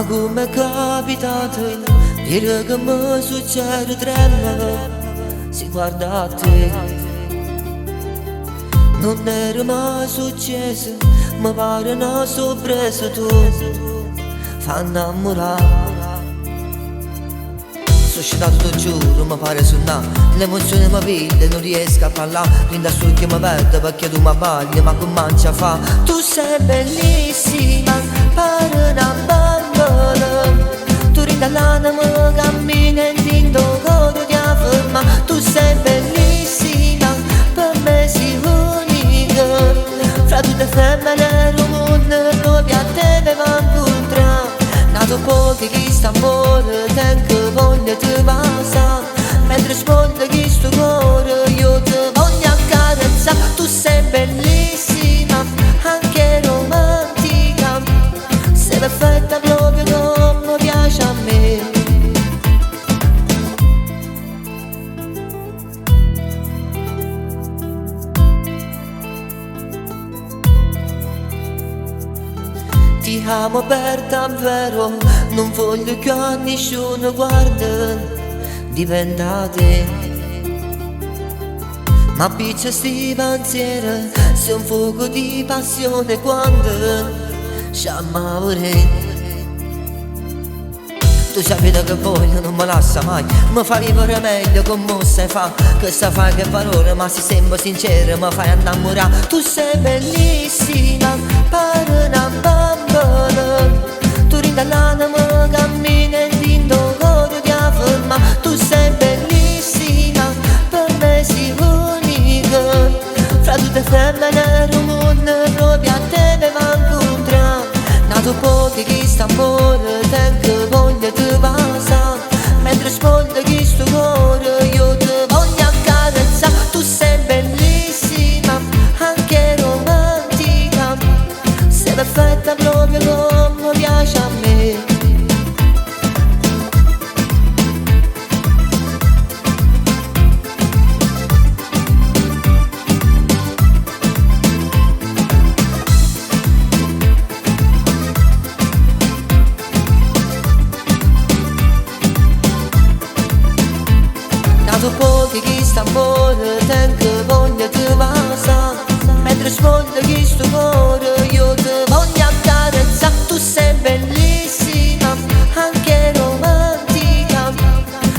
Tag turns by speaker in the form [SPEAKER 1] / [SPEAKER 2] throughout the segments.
[SPEAKER 1] Ma come è capitato dire che mi succede tremolo si guarda a te. Non era mai successo, mi pare una sorpresa tu fa innamorare. Suscitato t'ho giuro, mi pare suonare, l'emozione mi piglia, non riesco a parlare. Rinda su che mi perdo perché tu mi bagli, ma come mancia fa? Tu sei bellissima, pare una bambola. Tu rinda l'anima, cammina e tinto coro ti afferma. Tu sei bellissima, per me sei unica. Fra tutte femmine il mondo proprio a te devo incontrare. Nato pochi chi sta amore, tengo voglia ti passa. Mentre sponda chi sto cuore, io ti voglio accarezzare. Tu sei bellissima, anche romantica. Sei perfetta proprio come piace a me. Ti amo per davvero, non voglio che a nessuno guarda, diventa te. Ma piccia sti pensieri, sei un fuoco di passione quando sciamma vorrei. Tu sapete che voglio, non mi lascia mai, mi fai vivere meglio come sai fa. Che sa fai che valore, ma se sembra sincero mi fai innamorare. Tu sei bellissima, pare una bambola. Tu rinda l'anima, cammina e tinto coro ti afferma. Tu sei bellissima, per me sei unica. Fra tutte femmine il mondo proprio a te devo incontrare. Nato pochi chi sta amore, tengo voglia ti passa. Mentre sponda chi sto cuore, io ti voglio accarezzare. Tu sei bellissima, anche romantica. Sei perfetta proprio come piace a me. Nato pochi chi sta amore, tengo voglia ti passa. Mentre sfonda chi sto cuore, io ti voglio accarezzare. Tu sei bellissima, anche romantica.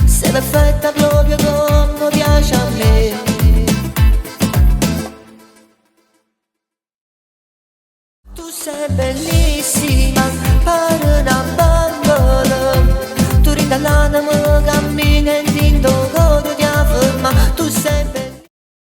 [SPEAKER 1] Sei perfetta proprio come piace a me. Tu sei bellissima.